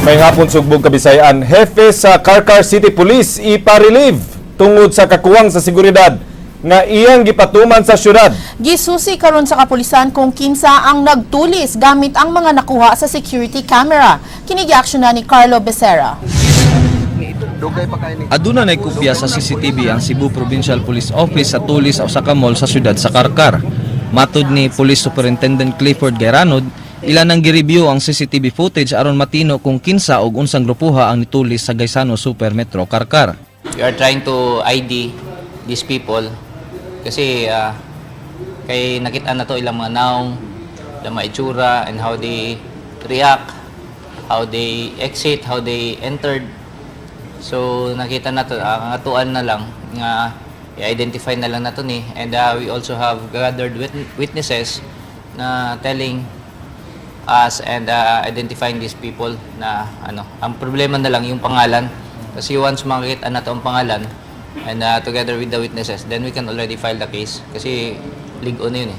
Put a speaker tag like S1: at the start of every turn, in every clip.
S1: May hapon sugbog Kabisayan, hepe sa Carcar City Police ipa-relieve tungod sa kakuwang sa seguridad nga iyang gipatuman sa syudad.
S2: Gisusi karon sa kapulisan kung kinsa ang nagtulis gamit ang mga nakuha sa security camera. Kini-action na ni Carlo Becerra.
S3: Aduna nay kopya sa CCTV ang Cebu Provincial Police Office sa tulis sa usa ka mall sa syudad sa Carcar. Matud ni Police Superintendent Clifford Geranod, ilan ang gi-review ang CCTV footage aron matino kung kinsa og unsang grupuha ang nitulis sa Gaisano Super Metro Carcar.
S4: We are trying to ID these people kasi kay nakita na to ilang mga naong, ilang mga itsura and how they react, how they exit, how they entered. So nakita na to, ang atuan na lang nga i-identify na lang nato ni, and we also have gathered witnesses na telling us and identifying these people na ang problema na lang yung pangalan, kasi once makikita na to ang pangalan and together with the witnesses, then we can already file the case kasi ligo na yun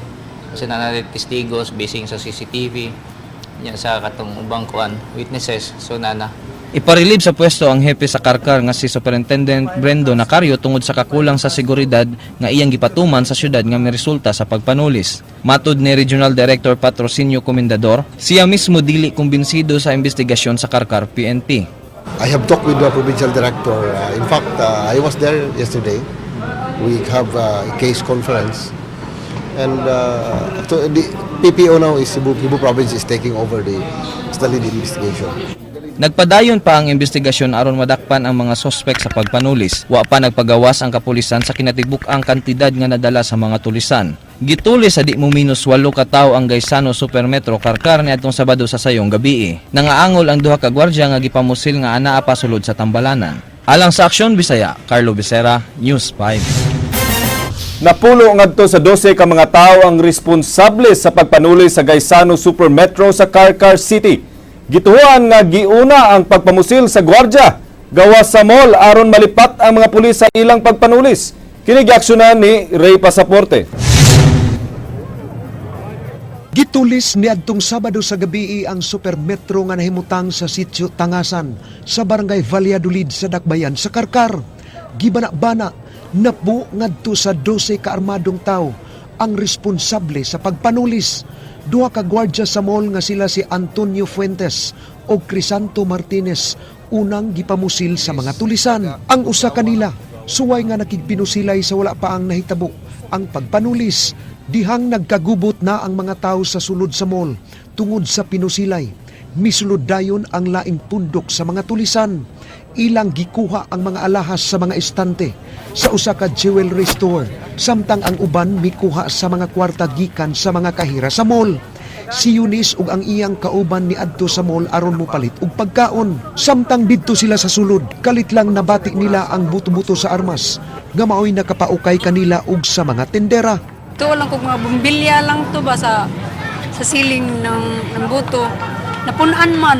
S4: kasi na testigos basing sa CCTV niya sa katong ubang kuan witnesses. So
S3: Iparelieve sa pwesto ang hepe sa Carcar nga si Superintendent Brendo Nacario tungod sa kakulang sa seguridad nga iyang gipatuman sa syudad nga may resulta sa pagpanulis. Matud ni Regional Director Patrocinio Comendador, siya mismo dili kumbinsido sa investigasyon sa Carcar PNP.
S5: I have talked with the provincial director. In fact, I was there yesterday. We have a case conference, and the PPO now is Cebu Province is taking over the lead investigation.
S3: Nagpadayon pa ang investigasyon aron madakpan ang mga sospek sa pagpanulis. Wa pa nagpagawas ang kapulisan sa kinatibuk-ang kantidad nga nadala sa mga tulisan. Gitulis sa di mo minus 8 ka tawo ang Gaisano Super Metro Carcar niadtong Sabado sa sayong gabi. Nangaangol ang duha ka gwardiya nga gipamusil nga anaa pa sulod sa tambalanan. Alang sa Aksyon Bisaya, Carlo Becerra, News 5.
S1: Napulo ngadto sa 12 ka mga tawo ang responsable sa pagpanulis sa Gaisano Super Metro sa Carcar City. Gituhuan nga giuna ang pagpamusil sa gwardya gawas sa mall aron malipat ang mga pulis sa ilang pagpanulis. Kini-aksyonan ni Ray Pasaporte.
S6: Gitulis niadtong Sabado sa gabi ang Super Metro nga nahimutang sa sitio Tangasan sa Barangay Valladolid sa Dakbayan sa Carcar. Gibana-bana napu ngadto sa 12 ka armadong tao ang responsable sa pagpanulis. Duha ka gwardya sa mall nga sila si Antonio Fuentes o Crisanto Martinez unang gipamusil sa mga tulisan. Ang usa kanila suway nga nakigpinusilay sa wala pa ang nahitabo ang pagpanulis. Dihang nagkagubot na ang mga tao sa sulod sa mall tungod sa pinusilay. Misulod dayon ang laing pundok sa mga tulisan. Ilang gikuha ang mga alahas sa mga estante sa usa ka jewelry store, samtang ang uban mikuha sa mga kwarta gikan sa mga kahira sa mall. Si Eunice ug ang iyang kauban ni adto sa mall aron mopalit og pagkaon. Samtang didto sila sa sulod, kalit lang nabati nila ang buto-buto sa armas nga maoy nakapaukay kanila og sa mga tendera.
S7: Ito lang kung mga bumbilya lang to ba sa siling ng buto. Napunan man.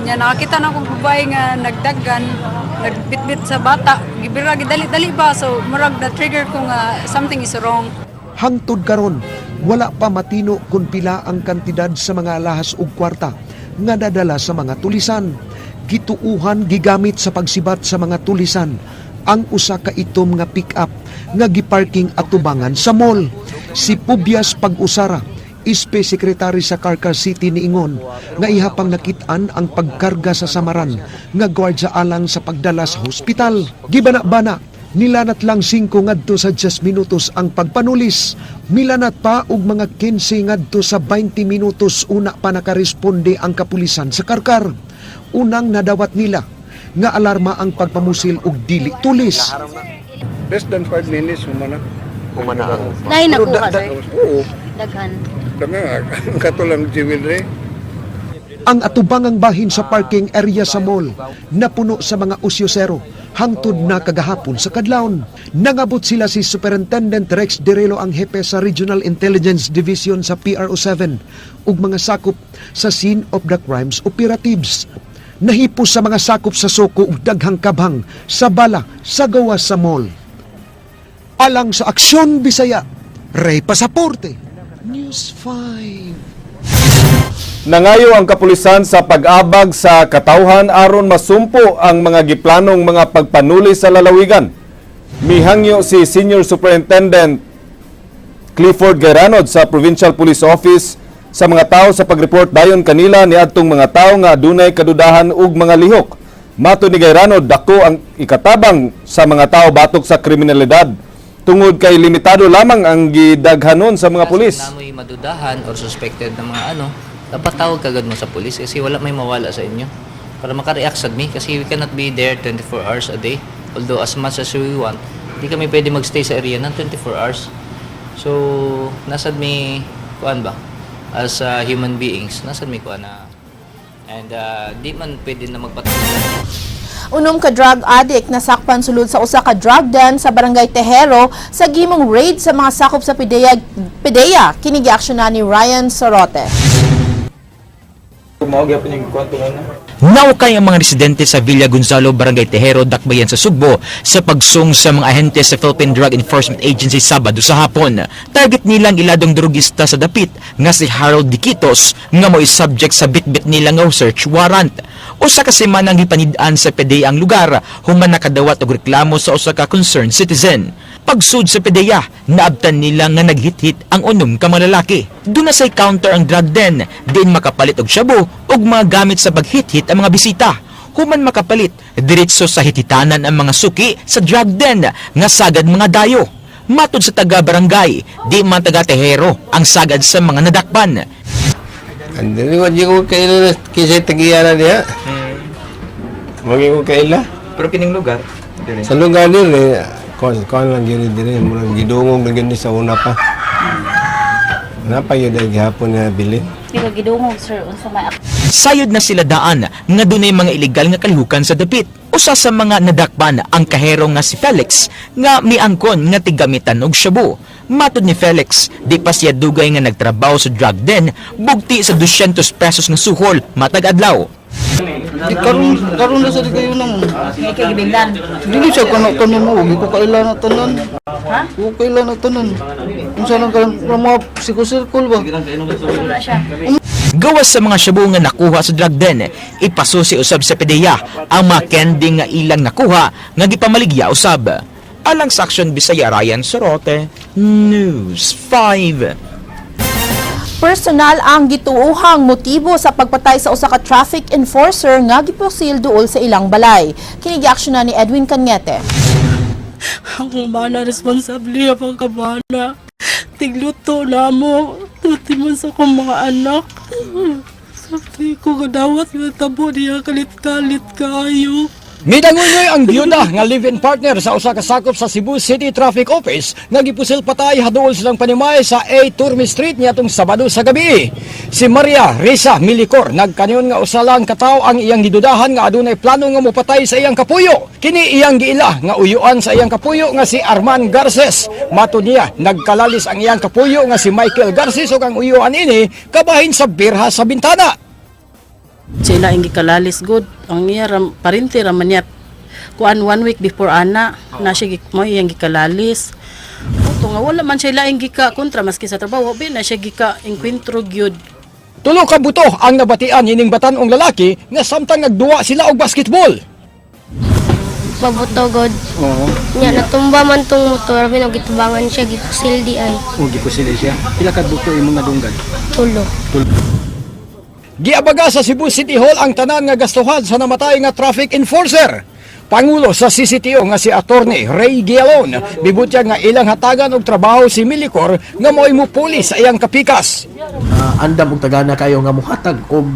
S7: Nya nakita na akong babae nga nagdagan, nagbitbit sa bata. Gibira gidali-dali ba, so murag na trigger ko nga something is wrong.
S6: Hangtod karon, wala pa matino kung pila ang kantidad sa mga alahas ug kwarta nga dadala sa mga tulisan. Gituuhan gigamit sa pagsibat sa mga tulisan ang usa ka itom nga pick-up nga giparking atubangan sa mall. Si Pubias Pag-Usara, SP Secretary sa Carcar City niingon nga ihapang nakitaan ang pagkarga sa samaran nga gwardya alang sa pagdala sa hospital. Gibana-bana, nilanat lang 5 ngadto sa 10 minutos ang pagpanulis. Milanat pa og mga 15 ngadto sa 20 minutos una pa nakaresponde ang kapulisan sa Carcar. Unang nadawat nila nga alarma ang pagpamusil og dili tulis.
S8: Less than 5 minutes humana ang
S9: Dahil nakuha
S8: oo.
S9: daghan.
S8: Ang katulang jewelry.
S6: Ang atubangang bahin sa parking area sa mall napuno sa mga usyosero hangtod na kagahapon sa kadlawon. Nangabot sila si Superintendent Rex Direlo ang hepe sa Regional Intelligence Division sa PRO7 ug mga sakop sa Scene of the Crimes Operatives. Nahipos sa mga sakop sa Soko ug daghang kabhang sa bala sa gawas sa mall. Alang sa Aksyon Bisaya, Ray Pasaporte, News 5.
S1: Nangayo ang kapulisan sa pag-abag sa katawhan aron masumpo ang mga giplanong mga pagpanuli sa lalawigan. Mihangyo si Senior Superintendent Clifford Gayranod sa Provincial Police Office sa mga tao sa pag-report dayon kanila niadtong mga tao nga adunay kadudahan ug mga lihok. Mato ni Gayranod, dako ang ikatabang sa mga tao batok sa kriminalidad tungod kay limitado lamang ang gidaghanon sa mga pulis.
S4: Kung namoy madudahan or suspected na mga dapat tawag kagad mo sa pulis kasi wala may mawala sa inyo. Para makareact sad mi kasi we cannot be there 24 hours a day. Although as much as we want, hindi kami pwede magstay sa area ng 24 hours. So, nasad mi kuan ba? As human beings, nasad mi kuan na and di man pwede na magpatuloy.
S2: Unom ka drug addict na sakpan sulod sa usa ka drug den sa Barangay Tejero sa gimong raid sa mga sakop sa PDEA. Kini giaksyonan ni Ryan Sorote.
S9: Naukay ang mga residente sa Villa Gonzalo, Barangay Tejero, Dakbayan sa Sugbo sa pagsung sa mga ahente sa Philippine Drug Enforcement Agency Sabado sa hapon. Target nilang iladong drugista sa dapit nga si Harold Diquitos nga mo'y subject sa bitbit nila nga search warrant. Usa ka semanang gipanid-an sa PDEA ang lugar human nakadawat og reklamo sa usa ka concerned citizen. Pagsud sa PDEA, naabtan nila nga naghit-hit ang unom ka mga lalaki. Doon na say counter ang drug den, diin makapalit og shabu ug mga gamit sa paghit-hit ang mga bisita. Human makapalit, diretso sa hititanan ang mga suki sa drug den nga sagad mga dayo. Matod sa taga-barangay, di man taga-Tejero ang sagad sa mga nadakpan.
S8: Hindi ko kaila kasi tagiyanan niya. Maging ko kaila.
S3: Pero kining lugar,
S8: Sa lugar din kon lang gini dire murang gidungog na gini sa una pa. Napa yun ay gihapon na bili.
S10: Pero gidungog sir unsa may
S9: Sayod na sila daan nga dunay mga illegal nga kalihukan sa dapit. Usa sa mga nadakpan ang kahero nga si Felix nga miangkon nga tigamitan og shabu. Matod ni Felix, di pa siya dugay nga nagtrabaho sa drug den, bugti sa 200 pesos nga suhol matag adlaw.
S11: Di karon na sa di kayo nang.
S10: may kagibilan.
S11: Dili siya kanon mo, di ko kaila na tanan.
S10: Ha?
S11: Ko kaila na tanan. Unsa lang kan mga psiko-circle ba?
S10: Wala siya.
S9: Gawas sa mga shabu nga nakuha sa drug den, ipasusi usab sa PDEA ang mga candy nga ilang nakuha nga gipamaligya usab. Alang sa Aksyon Bisaya, Ryan Sorote, News 5.
S2: Personal ang gituohang motibo sa pagpatay sa usa ka traffic enforcer nga giposil duol sa ilang balay. Kini giaksyonan ni Edwin Cañete.
S7: Ako bana responsable ang kabana. Tigluto na mo. Tuti mo sa kong mga anak. Sakti ko kadawat nga tabo niya kalit-kalit kayo.
S12: Midangungoy ang byuda nga live-in partner sa usa ka sakop sa Cebu City Traffic Office nga gipusil patay haduol silang panimay sa A. Turmi Street niadtong Sabado sa gabi. Si Maria Risa Milicor nagkanyon nga usa lang katawo ang iyang gidudahan nga adunay plano nga mopatay sa iyang kapuyo. Kini iyang giila nga uyuan sa iyang kapuyo nga si Arman Garces. Matud niya nagkalalis ang iyang kapuyo nga si Michael Garces ug ang uyuan ini kabahin sa birha sa bintana.
S7: Sila ang gikalalis good. Ang iya parinti raman niya. Kuan 1 week before ana na siya mo iyang gikalalis. Ito nga wala man siya ang gika kontra maski sa trabaho bin na siya gika enkwentro gyud.
S12: Tulo ka buto ang nabatian ining batan-ong lalaki nga samtang nagduwa sila og basketball.
S10: Pabutogod.
S11: Oo.
S10: Nya natumba man tong motor binog gitubangan siya gipusil di ay.
S11: Gipusil siya. Pila ka buto imong nadunggan?
S10: Tulo.
S12: Giabaga sa Cebu City Hall ang tanan nga gastuhan sa namatay nga traffic enforcer. Pangulo sa CCTO nga si Attorney Ray Gialon, bibutya nga ilang hatagan og trabaho si Milicor nga mo'y mupuli sa iyang kapikas.
S11: Andam og tagana kayo nga muhatag og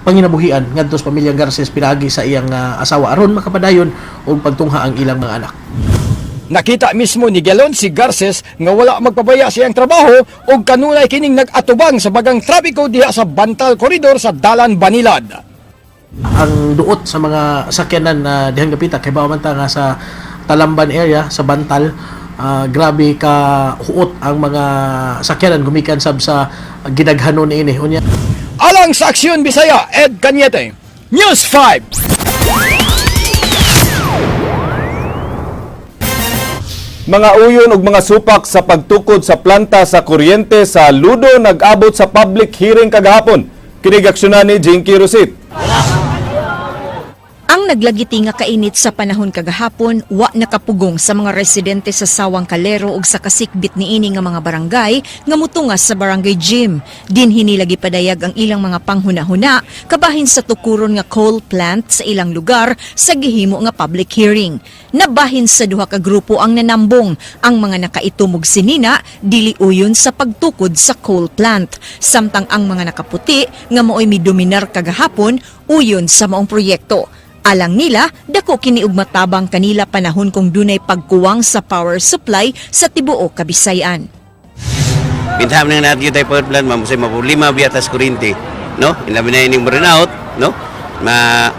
S11: panginabuhian ngadto sa pamilyang Garces pinagi sa iyang asawa aron makapadayon og pagtungha ang ilang mga anak.
S12: Nakita mismo ni Gialon si Garces nga wala magpabaya sa iyang trabaho ug kanunay kining nag-atubang sa bagang trapiko diha sa Bantal Corridor sa Dalan Banilad.
S11: Ang duot sa mga sakyanan na dihang gapita kay bawa man ta nga sa Talamban area sa Bantal, grabe ka huot ang mga sakyanan gumikan sab sa gidaghanon ini unya.
S12: Alang sa Aksyon Bisaya, Ed Cañete, News 5.
S1: Mga uyon ug mga supak sa pagtukod sa planta sa kuryente sa Ludo nag-abot sa public hearing kagahapon. Kinig aksyonan ni Jinky Rosit.
S13: Ang naglagiti nga kainit sa panahon kagahapon, wa nakapugong sa mga residente sa Sawang Calero ug sa kasikbit niini nga mga barangay nga mutungas sa barangay gym. Dinhi nilagi padayag ang ilang mga panghuna-huna kabahin sa tukuron nga coal plant sa ilang lugar sa gihimo nga public hearing. Nabahin sa duha ka grupo ang nanambong, ang mga nakaitumog sinina dili uyon sa pagtukod sa coal plant, samtang ang mga nakaputi nga maoy midominar kagahapon uyon sa maong proyekto. Alang nila, dako kiniug matabang kanila panahon kung dunay pagkuwang sa power supply sa tibuok Kabisayan.
S14: Pintam na natin yung type power plant, mamusay mapulima biyatas kurinti, no? Ilabi na yung burn out, no?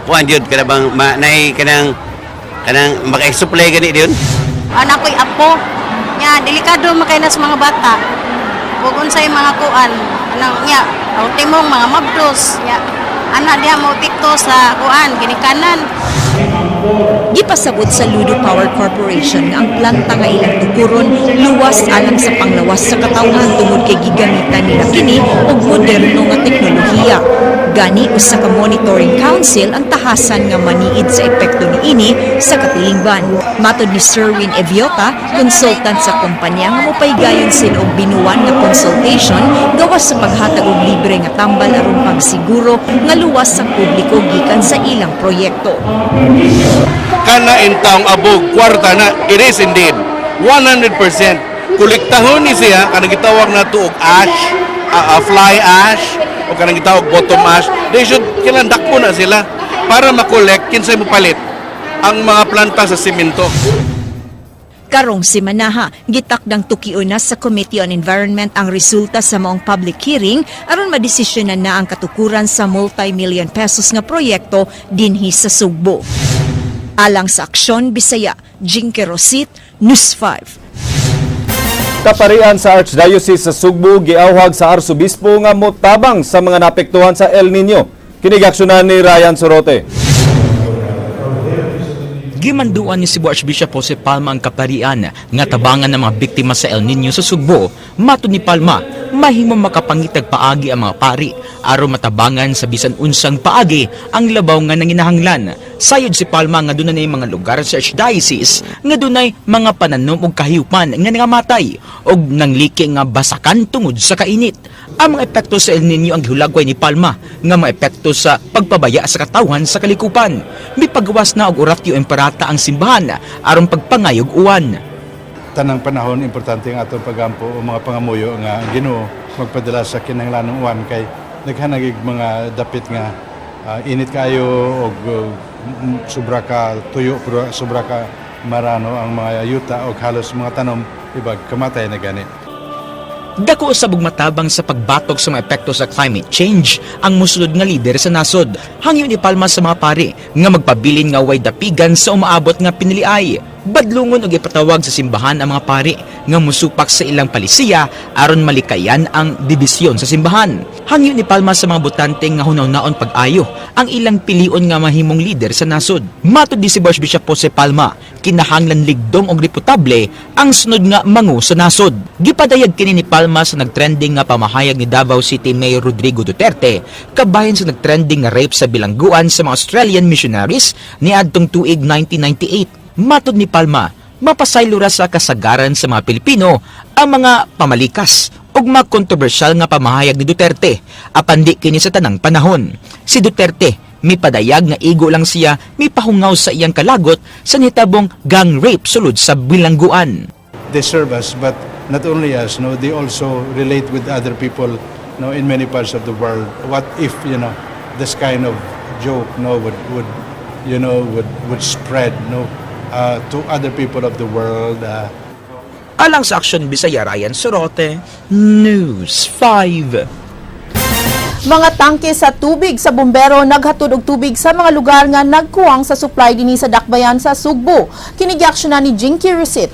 S14: Kuhan yun, kanabang, kanang maka-supply gani yun.
S7: Anak ko'y apo, nya, delikado makainas mga bata. Huwag unsay mga kuan, nya, ultimong mga mabdos, nya, anak dia mo pikto sa kuan, ginikanan.
S13: Gipasabot sa Ludo Power Corporation nga ang planta nga ilang tukuron luwas alang sa panglawas sa katawhan tungod kay gigamitan nila kini og moderno nga teknolohiya. Gani usa ka monitoring council ang tahasan nga maniid sa epekto niini sa katilingban. Matod ni Sherwin Eviota, consultant sa kumpanya nga mopaygayon sila og binuwan nga consultation gawas sa paghatag og libre nga tambal aron pagsiguro nga luwas sa publiko gikan sa ilang proyekto.
S15: Kana intawng abog kwarta na, it is indeed 100% kolektahon ni siya kanang gitawag na tuog ash, fly ash o kanang gitawag bottom ash. They should kilandak po na sila para makolekt kinsay mopalit ang mga planta sa simento.
S13: Karong simanaha, gitakdang tukion na sa Committee on Environment ang resulta sa maong public hearing aron madesisyonan na ang katukuran sa multi-million pesos nga proyekto dinhi sa Sugbo. Alang sa Aksyon Bisaya, Jinky Rosit, News 5.
S1: Kaparian sa Archdiocese sa Sugbo giawhag sa Arsobispo nga motabang sa mga naapektuhan sa El Nino. Kinig aksyonan ni Ryan Sorote.
S9: Gimanduan ni Cebu Archbishop Jose Palma ang kaparian nga tabangan ng mga biktima sa El Nino sa Sugbo. Matod ni Palma, mahimong makapangitag paagi ang mga pari aron matabangan sa bisan unsang paagi ang labaw nga nanginahanglan. Sayod si Palma nga dunay mga lugar sa Archdiocese nga dunay mga pananom ug kahiupan nga nangamatay og nangliki nga basakan tungod sa kainit. Ang mga epekto sa El Nino ang gihulagway ni Palma nga mga epekto sa pagpabaya sa katawhan sa kalikupan. Mipagawas na og oratio imperata ang simbahan aron pagpangayog uwan.
S16: Tanang panahon importante ang atong pagampo o mga pangamuyo nga ang Ginoo magpadala sa kinahanglanong uwan kay naghanagig mga dapit nga init kayo og sobra ka tuyo pero sobra ka marano ang mga yuta o halos mga tanom ibag kamatay na gani.
S9: Dako sa bugmatabang sa pagbatok sa mga epekto sa climate change ang musulod nga lider sa nasod. Hangyo ni Palma sa mga pari nga magpabilin nga way dapigan sa umaabot nga piniliay. Badlungon og ipatawag sa simbahan ang mga pari nga musupak sa ilang palisiya aron malikayan ang dibisyon sa simbahan. Hangyo ni Palma sa mga botante nga hunaw-naon pag-ayo ang ilang pilion nga mahimong lider sa nasod. Matod ni si Archbishop Jose Palma, kinahanglan ligdom og reputable ang sunod nga mangu sa nasod. Gipadayag kini ni Palma sa nagtrending nga pamahayag ni Davao City Mayor Rodrigo Duterte kabahin sa nagtrending nga rape sa bilangguan sa mga Australian missionaries niadtong tuig 1998. Matod ni Palma, mapasaylura sa kasagaran sa mga Pilipino ang mga pamalikas ug mga kontrobersyal nga pamahayag ni Duterte apan di kini sa tanang panahon. Si Duterte mipadayag nga igo lang siya mipahungaw sa iyang kalagot sa nitabong gang rape sulod sa bilangguan.
S16: They serve us but not only us, no, they also relate with other people, no, in many parts of the world. What if, this kind of joke, no, would spread, no, to other people of the world.
S9: Alang sa Aksyon Bisaya, Ryan Sorote, News 5.
S2: Mga tangke sa tubig sa bumbero naghatod og tubig sa mga lugar nga nagkuwang sa supply dinhi sa Dakbayan sa Sugbo. Kini giaksyonan ni Jinky Rosit.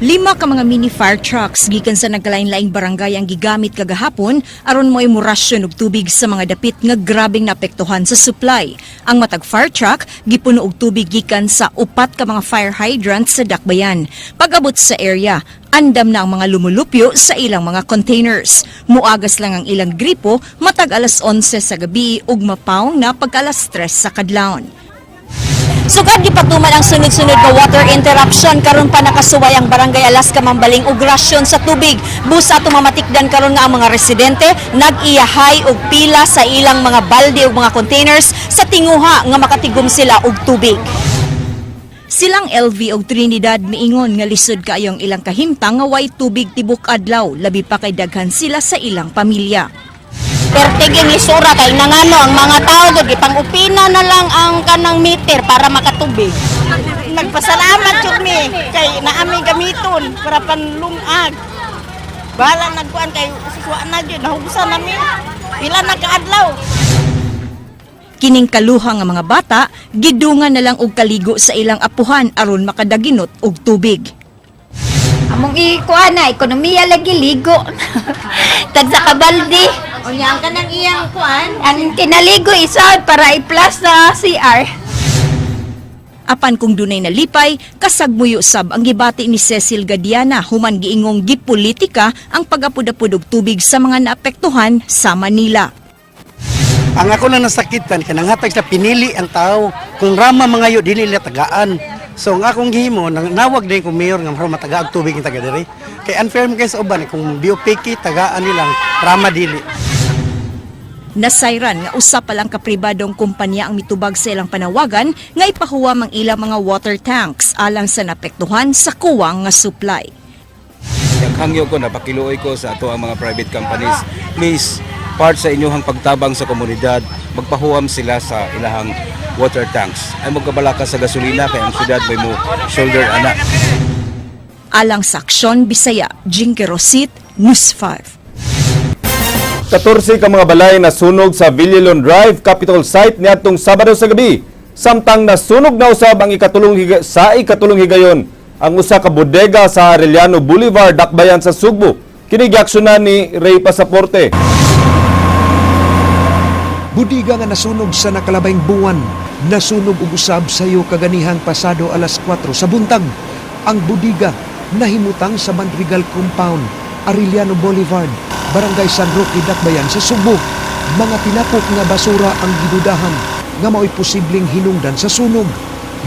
S13: 5 ka mga mini fire trucks gikan sa nagkalain-laing barangay ang gigamit kagahapon aron mo'y murasyon og tubig sa mga dapit nga grabeng naapektuhan sa supply. Ang matag fire truck gipuno og tubig gikan sa 4 ka mga fire hydrants sa Dakbayan. Pag-abot sa area, andam na ang mga lumulupyo sa ilang mga containers. Muagas lang ang ilang gripo matag alas 11 sa gabi ug mapawong na pagka alas 3 sa kadlawon. Sugad gipatuman ang sunod-sunod nga water interruption karon pa nakasuway ang barangay Alaska Mambaling og rasyon sa tubig. Busa ato mamatikdan karon nga ang mga residente nag-iyahay og pila sa ilang mga balde ug mga containers sa tinguha nga makatigom sila og tubig. Silang LV og Trinidad miingon nga lisod kaayo ang ilang kahimtang nga way tubig tibok adlaw, labi pa kay daghan sila sa ilang pamilya.
S17: Pertiging lisura kay nangano ang mga tao gud ipang-upina na lang ang kanang meter para makatubig. Nagpasalamat jud mi kay naami gamiton para panlungag. Bala nagkuan kay suwa na gyud nahubusan nami. Pila na kaadlaw.
S13: Kining kaluha nga mga bata gidungan na lang og kaligo sa ilang apuhan aron makadaginot og tubig.
S17: Among ikuan na ekonomiya lagi ligo. Tag sa kabaldi. Unya ang kanang iyang kuan, ang kinaligo isod para i-plus sa CR.
S13: Apan kung dunay nalipay, kasagmuyo sab ang gibati ni Cecil Gadiana human giingong gipolitika ang pag-apod-apod og tubig sa mga naapektuhan sa Manila.
S18: Ang ako lang nasakitan kanang hatag sa pinili ang tao kung rama mangayo dili nila tagaan. So ang akong gihimo nawag din ko mayor nga mataga og tubig ang taga diri. Kay unfair mo kay sa uban kung BOPK tagaan nilang rama dili.
S13: Nasayran nga usa pa lang kapribadong kumpanya ang mitubag sa ilang panawagan nga ipahuwam ang ilang mga water tanks alang sa napektuhan sa kuwang nga supply.
S19: Naghangyo ko, napakiluoy ko sa ato ang mga private companies. Please, part sa inyong pagtabang sa komunidad, magpahuwam sila sa ilahang water tanks. Ay magkabalaka sa gasolina kay ang syudad may mo shoulder ana.
S13: Alang sa Aksyon Bisaya, Jinky Rosit, News 5.
S1: 14 ka mga balay na sunog sa Villalon Drive, Capitol Site niadtong Sabado sa gabi. Samtang nasunog na usab ang ikatulong higayon ang usa ka bodega sa Arellano Boulevard, Dakbayan sa Sugbo. Kini giaksyonan ni Ray Pasaporte.
S6: Budiga nga nasunog sa nakalabayng buwan, nasunog ug usab sayo kaganihang pasado alas 4 sa buntag. Ang budiga nahimutang sa Madrigal Compound, Arellano Boulevard, Barangay San Roque, Dakbayan sa Sugbo. Mga tinapok nga basura ang gidudahan nga mao'y posibleng hinungdan sa sunog.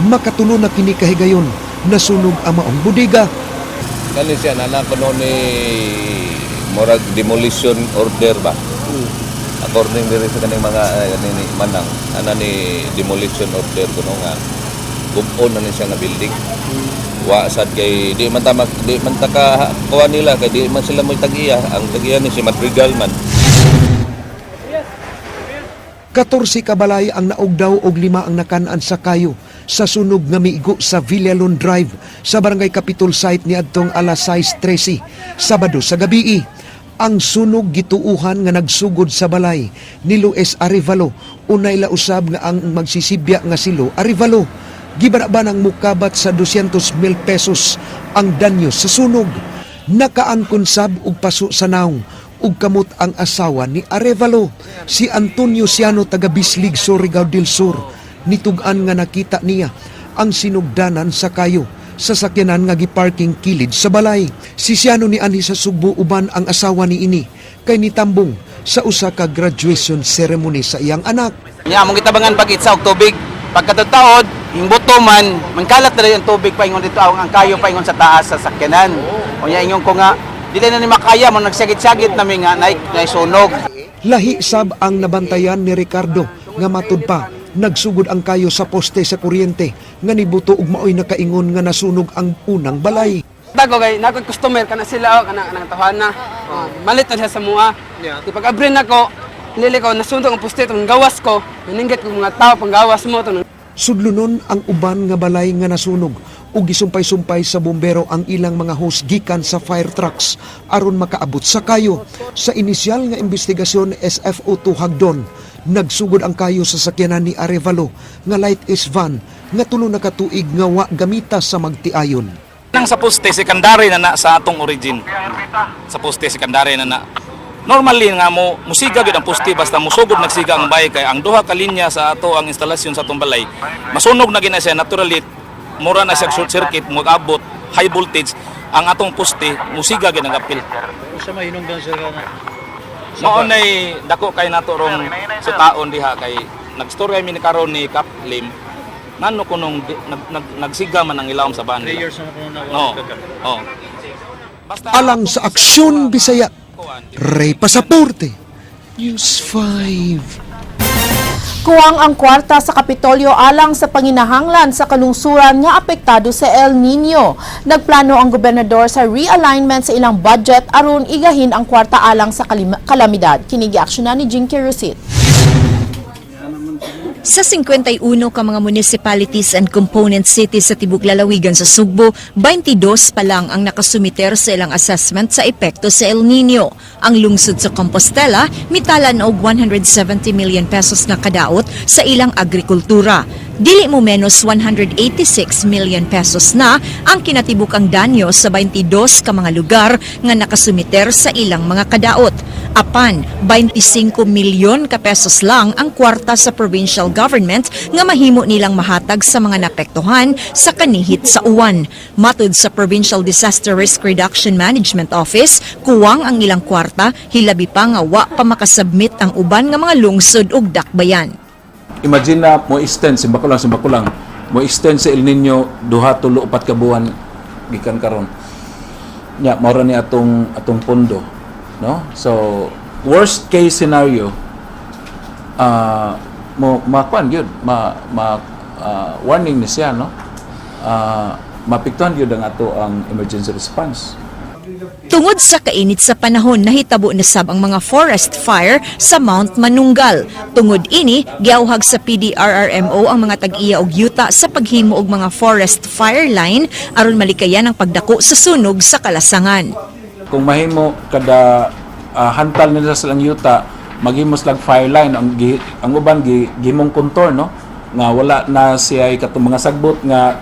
S6: Makatulo na kini kahigayon, nasunog ang maong budiga.
S20: Kani siya nana kuno ni murag demolition order ba? According diri sa kaning mga ni manang ana ni demolition order kuno nga gubon na ni siya nga building. Wa sad kay di man taka kuha nila kay di man sila moy tag-iya, ang tag-iya ni si Madrigal man.
S6: 14 ka balay ang naugdaw og 5 ang nakan-an sa kayo sa sunog nga miigo sa Villalon Drive sa Barangay Capitol Site niadtong alas 6:13 Sabado sa gabi. Ang sunog gituuhan nga nagsugod sa balay ni Luis Arevalo, unay la usab nga ang magsisibya nga si Lu Arevalo. Gibanabanang mukabat sa 200,000 pesos ang danyo sa sunog. Nakaangkon sab og paso sa naong ug kamot ang asawa ni Arevalo, si Antonio Siano taga Bislig, Surigao del Sur. Nitugan nga nakita niya ang sinugdanan sa kayo sa sakyanan nga giparking kilid sa balay. Si Siano ni ani sa Sugbo uban ang asawa ni ini kay nitambong sa usa ka graduation ceremony sa iyang anak.
S21: Nya among gitabangan pagit sa og tubig. Pagkatataod, yung buto man, mangkalat na rin yung tubig pa ingon dito, ang kayo pa ingon sa taas sa sakyanan. O niya ingon ko nga, dili na ni makaya mo, nagsagit-sagit namin nga, naisunog.
S6: Lahi sab ang nabantayan ni Ricardo, nga matud pa, nagsugod ang kayo sa poste sa kuryente, nga nibuto ug maoy nakaingon nga nasunog ang unang balay.
S22: Dago kay nako customer kana sila kana tahanan. Malit na siya sa mua. Di pag-abrin nako, nili ko nasunog ang poste tong gawas ko, naningget ko mga tao pang gawas mo tong.
S6: Sudlunon ang uban nga balay nga nasunog ug gisumpay-sumpay sa bombero ang ilang mga hose gikan sa fire trucks aron makaabot sa kayo. Sa inisyal nga investigasyon SFO2 Hagdon, nagsugod ang kayo sa sakyanan ni Arevalo nga light is van nga tulo na katuig nga wa gamita sa magtiayon.
S4: Nang sa poste secondary na sa atong origin. Sa poste secondary na. Normally nga mo musiga gyud ang poste basta musugod nagsiga ang bay kay ang duha ka linya sa ato ang instalasyon sa atong balay. Masunog na gina siya naturally mura na siya short circuit mag-abot high voltage ang atong poste musiga gyud ang apil.
S5: Sa mahinungdan sir na.
S4: Mao nay dako kay nato rong sutaon diha kay nagstorya mi ni karon ni Cap Lim. Ngano kunong nagsiga man ang ilawom sa banda.
S5: Players na kuno na.
S4: Oh.
S6: Alang sa Aksyon Bisaya, Ray Pasaporte, News 5.
S2: Kuwang ang kwarta sa Kapitolyo alang sa panginahanglan sa kalungsuran nga apektado sa El Nino. Nagplano ang gobernador sa realignment sa ilang budget aron igahin ang kwarta alang sa kalamidad. Kinigi-aksyonan ni Jinky Rosit.
S13: Sa 51 ka mga municipalities and component cities sa tibok lalawigan sa Sugbo, 22 pa lang ang nakasumiter sa ilang assessment sa epekto sa El Nino. Ang lungsod sa Compostela, mitalan og 170 million pesos na kadaot sa ilang agrikultura. Dili mo menos 186 million pesos na ang kinatibukang danyo sa 22 ka mga lugar nga nakasumiter sa ilang mga kadaot. Apan, 25 milyon ka pesos lang ang kwarta sa provincial government nga mahimo nilang mahatag sa mga napektuhan sa kanihit sa uwan. Matud sa Provincial Disaster Risk Reduction Management Office, kuwang ang ilang kwarta, hilabi pa nga wa pa makasubmit ang uban nga mga lungsod ug dakbayan.
S23: Imagine na mo extend simbakulang mo extend sa El Nino 2-3-4 ka buwan gikan karon. Nya mao ni atong pondo, no? So worst case scenario mo makuan gyud warning ni siya, no? Mapiktuhan gyud ang ato ang emergency response.
S13: Tungod sa kainit sa panahon, nahitabo na sab ang mga forest fire sa Mount Manunggal. Tungod ini, giawhag sa PDRRMO ang mga tag-iya og yuta sa paghimo og mga forest fire line aron malikayan ang pagdako sa sunog sa kalasangan.
S23: Kung mahimo kada hantal nila sa lang yuta, maghimo silang fire line ang uban gihimong kontor, no? Nga wala na siya katong mga sagbot nga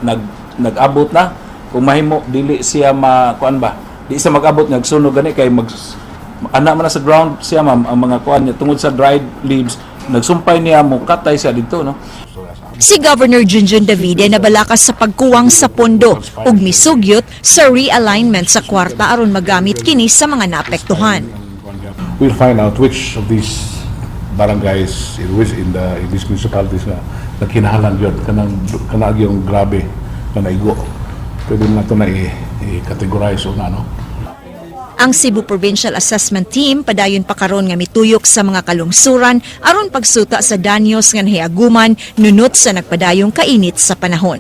S23: nag-abot na. Kung mahimo dili siya kuan ba? Di sa mag-abot nagsunog gani kay ana man na sa ground siya ma'am ang mga kuan niya tungod sa dried leaves nagsumpay niya mo katay siya dito, no?
S13: Si Governor Junjun Davide nabalakas sa pagkuwang sa pondo ug misugyot sa realignment sa kwarta aron magamit kini sa mga naapektuhan.
S24: We'll find out which of these barangays in these municipalities na kinahanglan yun kanang yung grabe na naigo. Pwede na ito na i-categorize o na, no?
S13: Ang Cebu Provincial Assessment Team padayon pa karon nga mituyok sa mga kalungsuran aron pagsuta sa danyos nga nahiaguman nunot sa nagpadayong kainit sa panahon.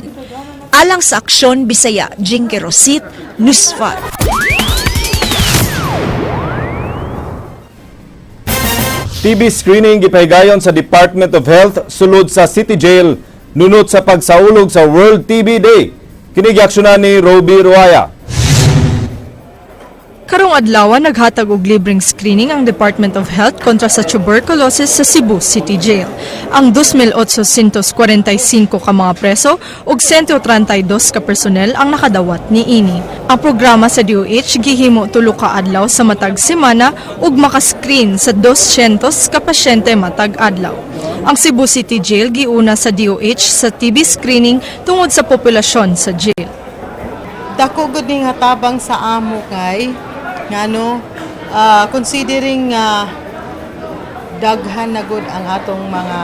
S13: Alang sa Aksyon Bisaya, Jinky Rosit, News 5.
S1: TB screening gipahigayon sa Department of Health sulod sa City Jail nunot sa pagsaulog sa World TB Day. Kinigi-aksyonan ni Roby Ruaya.
S25: Karong adlaw naghatag og libreng screening ang Department of Health kontra sa tuberculosis sa Cebu City Jail. Ang 2,845 ka mga preso ug 132 ka personel ang nakadawat niini. Ang programa sa DOH gihimo tulo ka adlaw sa matag semana ug maka-screen sa 200 ka pasyente matag adlaw. Ang Cebu City Jail giuna sa DOH sa TB screening tungod sa populasyon sa jail.
S26: Dako gud ning hatabang sa amo kay ngano considering daghan na gud ang atong mga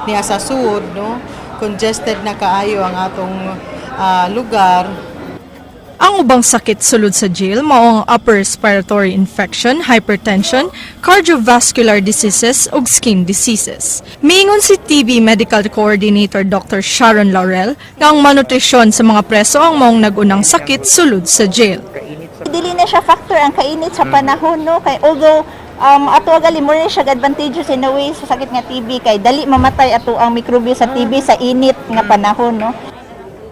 S26: niya sa suod, no, congested na kaayo ang atong lugar.
S25: Ang ubang sakit sulod sa jail mao ang upper respiratory infection, hypertension, cardiovascular diseases ug skin diseases. Miingon si TB Medical Coordinator Dr. Sharon Laurel nga ang malnutrisyon sa mga preso ang maong nagunang sakit sulod sa jail.
S27: Dili na siya factor ang kainit sa panahon, no, kay although ato agali mo rin siya advantageous in a way sa sakit nga TB kay dali mamatay ato ang mikrobyo sa TB sa init nga panahon, no.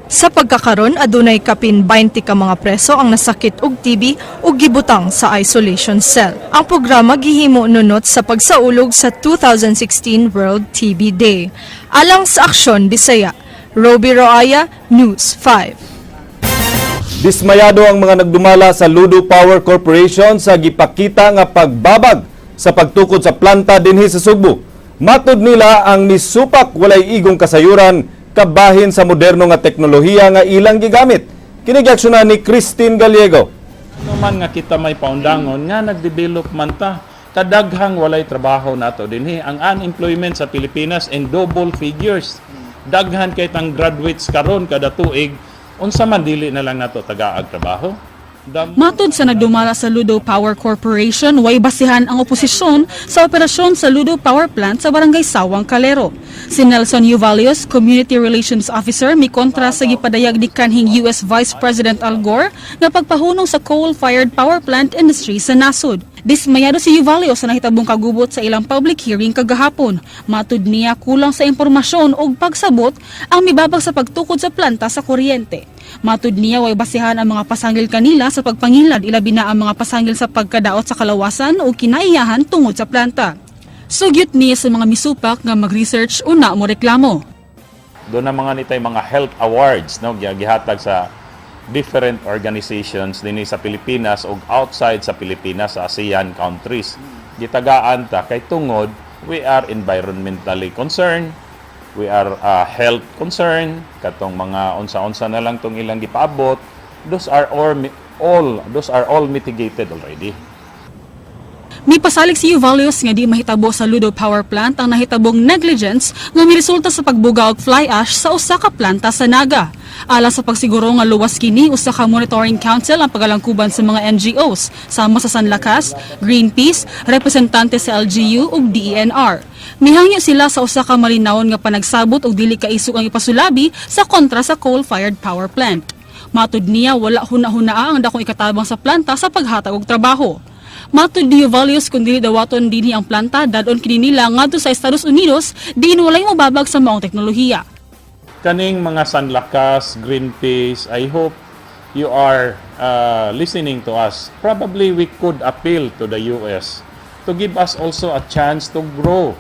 S25: Sa pagkakaron, adunay kapin 20 ka mga preso ang nasakit og TB ug gibutang sa isolation cell. Ang programa gihimo nunot sa pagsaulog sa 2016 World TB Day. Alang sa Aksyon Bisaya, Roby Roaya, News 5.
S1: Dismayado ang mga nagdumala sa Ludo Power Corporation sa gipakita nga pagbabag sa pagtukod sa planta dinhi sa Sugbo. Matud nila ang misupak walay igong kasayuran kabahin sa moderno nga teknolohiya nga ilang gigamit. Kinigaksyonan ni Christine Gallego.
S23: Ano man nga kita may paundangon nga nagdevelop man ta, kadaghang walay trabaho nato dinhi. Ang unemployment sa Pilipinas in double figures. Daghan kay tang graduates karon kada tuig, unsa man dili na lang nato tagaag trabaho.
S3: Matud sa nagdumala sa Ludo Power Corporation, way basihan ang oposisyon sa operasyon sa Ludo Power Plant sa Barangay Sawang, Calero. Si Nelson Uvalios, Community Relations Officer, may kontra sa gipadayag ni kanhing US Vice President Al Gore na pagpahunong sa coal-fired power plant industry sa nasod. Dismayado si Uvalios sa nahitabong kagubot sa ilang public hearing kagahapon. Matud niya kulang sa impormasyon o pagsabot ang mibabag sa pagtukod sa planta sa kuryente. Matud niya way basihan ang mga pasangil kanila sa pagpangilad, ilabi na ang mga pasangil sa pagkadaot sa kalawasan o kinaiyahan tungod sa planta. Sugyot niya sa mga misupak nga mag-research o na mo reklamo.
S23: Doon na mga nitay mga health awards no gihatag sa different organizations dinhi sa Pilipinas o outside sa Pilipinas sa ASEAN countries. Gitagaan ta kay tungod we are environmentally concerned. We are health concern, katong mga unsa-unsa na lang tong ilang gipaabot, those are all mitigated already.
S3: May pasalig si Uvalios nga di mahitabo sa Ludo Power Plant ang nahitabong negligence nga miresulta sa pagbuga og fly ash sa usa ka planta sa Naga. Alang sa pagsiguro nga luwas kini, usa ka monitoring council ang pagalangkuban sa mga NGOs sama sa Sanlakas, Greenpeace, representante sa LGU ug DENR. Mihangyo sila sa usa ka malinawon nga panagsabot og dili kaisog ang ipasulabi sa kontra sa coal-fired power plant. Matud niya wala huna-hunaa ang dakong ikatabang sa planta sa paghatag og trabaho. Matud ni Uvalios kung dili dawaton dinhi ang planta dadon kini nila ngadto sa Estados Unidos diin walay mobabag sa maong teknolohiya.
S23: Kaning mga Sanlakas, Greenpeace, I hope you are listening to us. Probably we could appeal to the US to give us also a chance to grow.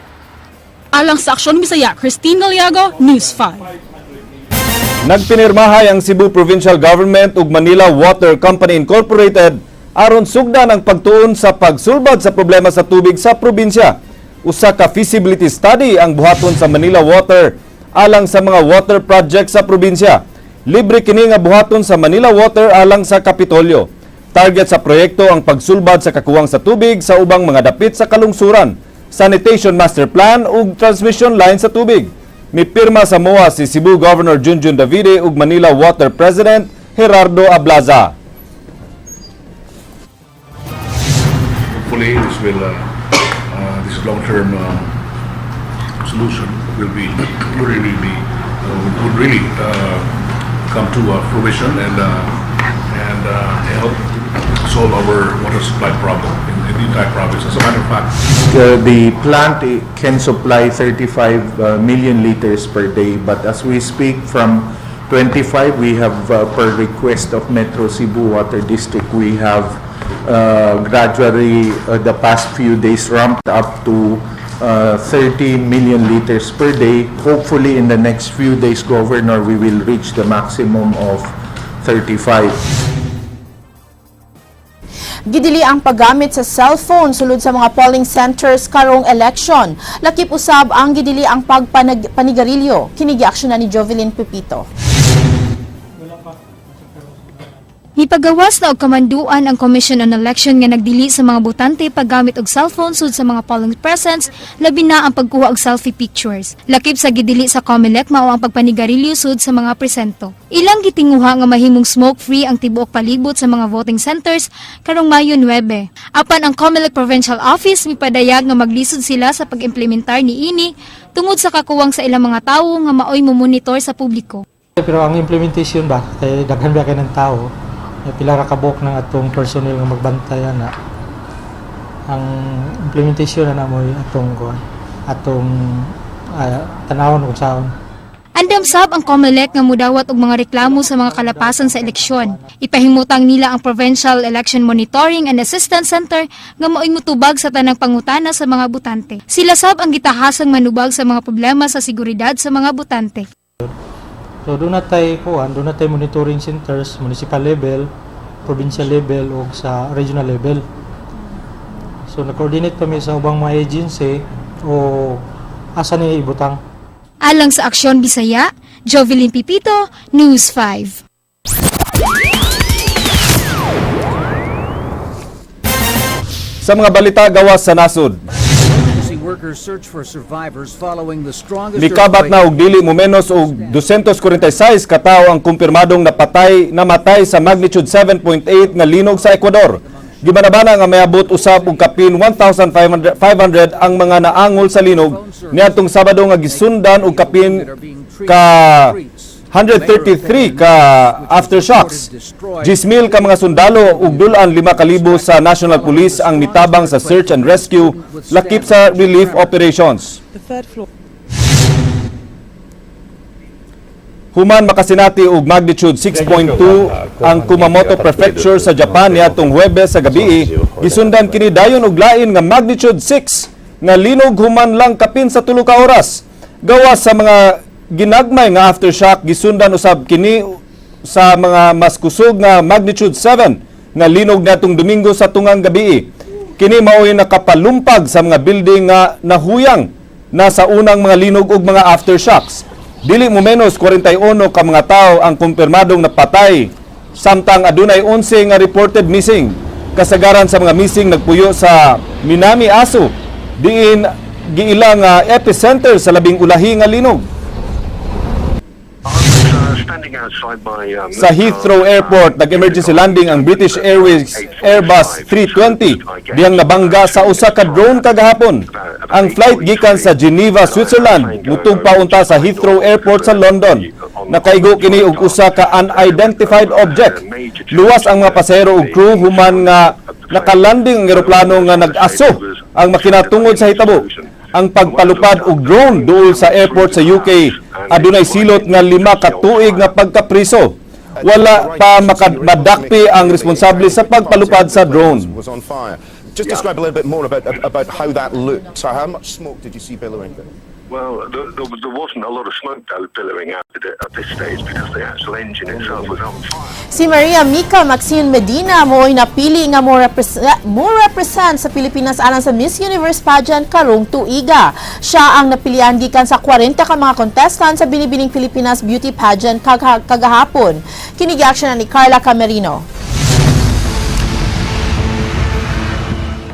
S3: Alang sa Aksyon Bisaya, Christine Gallego, News 5.
S1: Nagpinirmahay ang Cebu Provincial Government ug Manila Water Company Incorporated aron sugdan ang pagtuon sa pagsulbad sa problema sa tubig sa probinsya. Usa ka feasibility study ang buhaton sa Manila Water alang sa mga water project sa probinsya. Libre kini nga buhaton sa Manila Water alang sa Kapitolyo. Target sa proyekto ang pagsulbad sa kakuwang sa tubig sa ubang mga dapit sa kalungsuran, sanitation master plan ug transmission line sa tubig. Mipirma sa MOA si Cebu Governor Junjun Davide ug Manila Water President Gerardo Ablaza.
S24: Hopefully this long-term solution would really come to fruition and help solve our water supply problem in the entire province. As a matter of fact,
S7: the plant can supply 35 million liters per day, but as we speak from 25, we have per request of Metro Cebu Water District, we have gradually the past few days ramped up to 30 million liters per day. Hopefully in the next few days, Governor, we will reach the maximum of 35.
S2: Gidili ang paggamit sa cellphone sulod sa mga polling centers karong election. Lakip usab ang gidili ang pagpanigarilyo. Kinigiaksyonan ni Jovelyn Pepito.
S8: Ipagawas na og kamanduan ang Commission on Election nga nagdili sa mga botante paggamit og cellphone sud sa mga polling presence, labi na ang pagkuha og selfie pictures. Lakip sa gidili sa COMELEC mao ang pagpanigarilyo sud sa mga presento. Ilang gitinguha nga mahimong smoke-free ang tibuok palibot sa mga voting centers karong Mayo 9. Apan ang COMELEC Provincial Office mipadayag nga maglisod sila sa pag-implementar niini tungod sa kakuwang sa ilang mga tawo nga maoy mo-monitor sa publiko.
S5: Pero ang implementation ba kay daghan ba kay ng tawo? Pila ra kabok ng atong personnel nga magbantay na ang implementation na mo atong tanawon kung saon.
S8: Andam sab ang COMELEC nga mudawat og mga reklamo sa mga kalapasan sa eleksyon. Ipahimutang nila ang Provincial Election Monitoring and Assistance Center nga maoy mutubag sa tanang pangutana sa mga botante. Sila sab ang gitahasang manubag sa mga problema sa seguridad sa mga botante.
S5: So doon natay monitoring centers, municipal level, provincial level o sa regional level. So na-coordinate kami sa ubang mga agency o asa ni ibutang.
S8: Alang sa Aksyon Bisaya, Jovelyn Pipito, News 5.
S1: Sa mga balita gawas sa nasud, mikabat na og dili mo menos og 246 katawo ang kumpirmadong namatay sa magnitude 7.8 nga linog sa Ecuador. Gibanabana nga mayabot usab og kapin 1,500 ang mga naangol sa linog niadtong Sabado nga gisundan og kapin ka 133 ka aftershocks. 10,000 ka mga sundalo ug dulan 5,000 sa National Police ang nitabang sa search and rescue lakip sa relief operations. Human makasinati og magnitude 6.2 ang Kumamoto Prefecture sa Japan niadtong Huwebes sa gabii, gisundan kini dayon og lain nga magnitude 6 nga linog human lang kapin sa 3 ka oras. Gawas sa mga ginagmay nga aftershock, gisundan usab kini sa mga mas kusog nga magnitude 7 nga linog niadtong Domingo sa tungang gabii. Kini mao'y nakapalumpag sa mga building nga nahuyang na sa unang mga linog ug mga aftershocks. Dili mo menos 41 ka mga tao ang kumpirmadong napatay, samtang adunay 11 nga reported missing. Kasagaran sa mga missing nagpuyo sa Minami Aso, diin giila nga epicenter sa labing ulahi nga linog. Sa Heathrow Airport, nag-emergency landing ang British Airways Airbus 320 diyang nabangga sa usa ka drone kagahapon. Ang flight gikan sa Geneva, Switzerland, mutong paunta sa Heathrow Airport sa London. Nakaigo kini og usa ka unidentified object. Luwas ang mga pasahero ug crew human nga nakalanding ang eroplano nga nag-aso ang makina tungod sa hitabo. Ang pagpalupad og drone duol sa airport sa UK adunay silot nga 5 ka tuig nga pagkapriso. Wala pa madakpi ang responsable sa pagpalupad sa drone.
S9: Just describe a little bit more about how that looked. So how much smoke did you see billowing?
S10: Well, there wasn't a lot of smoke billowing out at this stage because the actual engine itself was on fire.
S2: Si Maria Mica Maxine Medina mo'y napili nga mo represent sa Pilipinas alang sa Miss Universe pageant karong tuiga. Siya ang napilian gikan sa 40 ka mga contestant sa Binibining Pilipinas Beauty Pageant kagahapon. Kini-action ni Carla Camerino.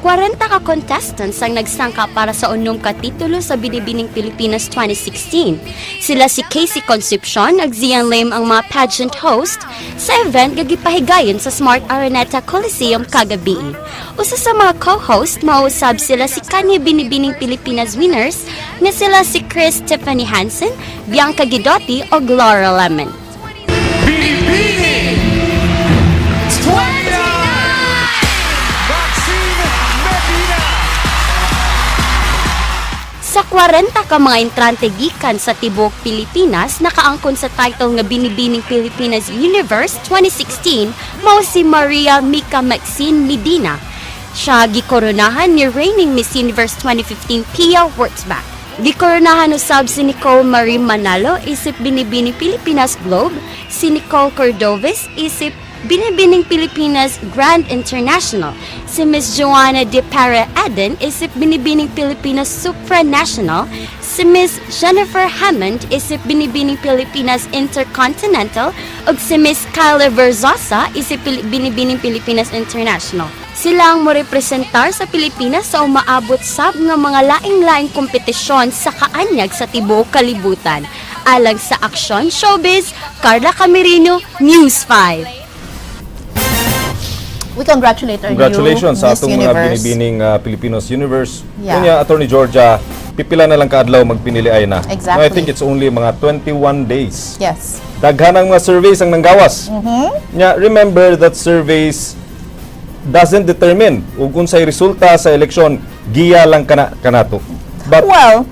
S11: 40 ka contestants ang nagsangka para sa unom ka titulo sa Binibining Pilipinas 2016. Sila si Casey Concepcion ag Zian Lim ang mga pageant host sa event gagipahigayon sa Smart Araneta Coliseum kagabi. Usa sa mga co-host mausab sila si Kanye Binibining Pilipinas winners nga sila si Chris Tiffany Hansen, Bianca Guidotti o Gloria Lemon.
S12: Binibining 29!
S11: Sa 40 ka mga entrante gikan sa tibuok Pilipinas, nakaangkon sa title nga Binibining Pilipinas Universe 2016, mao si Maria Mica Maxine Medina. Siya gikoronahan ni reigning Miss Universe 2015 Pia Wurtzbach. Gikoronahan usab si Nicole Marie Manalo isip Binibining Pilipinas Globe, si Nicole Cordoves isip Binibining Pilipinas Grand International, si Miss Joanna De Para Aden isip Binibining Pilipinas Supranational, si Miss Jennifer Hammond isip Binibining Pilipinas Intercontinental, ug si Miss Kyla Verzosa isip Binibining Pilipinas International. Sila ang morepresentar sa Pilipinas sa umaabot sab nga mga laing-laing kompetisyon sa kaanyag sa tibuok kalibutan. Alang sa Aksyon Showbiz, Carla Camerino, News 5.
S2: We congratulate our
S1: Congratulations
S2: new
S1: sa
S2: Miss
S1: atong mga
S2: Universe.
S1: binibining Filipinos Universe.
S2: Yeah.
S1: Kunya, Attorney Georgia, pipila na lang kaadlaw magpinili ay na.
S2: Exactly.
S1: I think it's only mga 21 days.
S2: Yes.
S1: Daghan ang mga surveys ang nanggawas. Nya, remember that surveys doesn't determine ug unsay resulta sa eleksyon, giya lang kanato. But
S2: Well,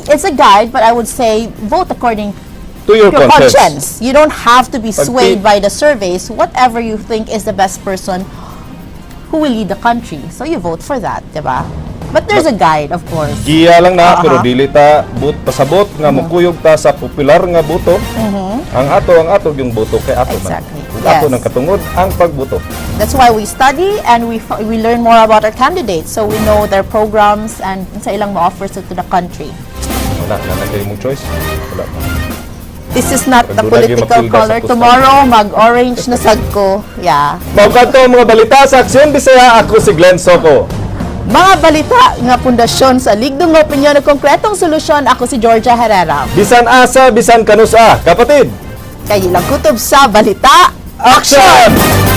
S2: it's a guide, but I would say vote according
S1: to your
S2: conscience. You don't have to be
S1: Pag-
S2: swayed by the surveys. Whatever you think is the best person who will lead the country. So you vote for that, diba? But there's a guide, of course.
S1: giya lang na pero dili ta pasabot nga mukuyog ta sa popular nga boto. Ang ato yung boto kay ato
S2: Exactly.
S1: man. Ug ato
S2: Yes.
S1: ng katungod ang pagboto.
S2: That's why we study and we learn more about our candidates so we know their programs and sa ilang ma-offer to the country.
S1: Wala na kayo mong choice. Wala pa.
S2: This is not the
S1: Pag dunagi
S2: political
S1: mapilda
S2: color.
S1: sa
S2: Tomorrow, mag-orange na sad ko. Yeah.
S1: Maukanto ang mga balita sa Aksyon Bisaya. Ako si Glenn Soco.
S2: Mga balita nga pundasyon sa ligdong nga opinyon at konkretong solusyon. Ako si Georgia Herrera.
S1: Bisan asa, bisan kanusa. Kapatid,
S2: Kayo lang kutob sa Balita
S1: Action!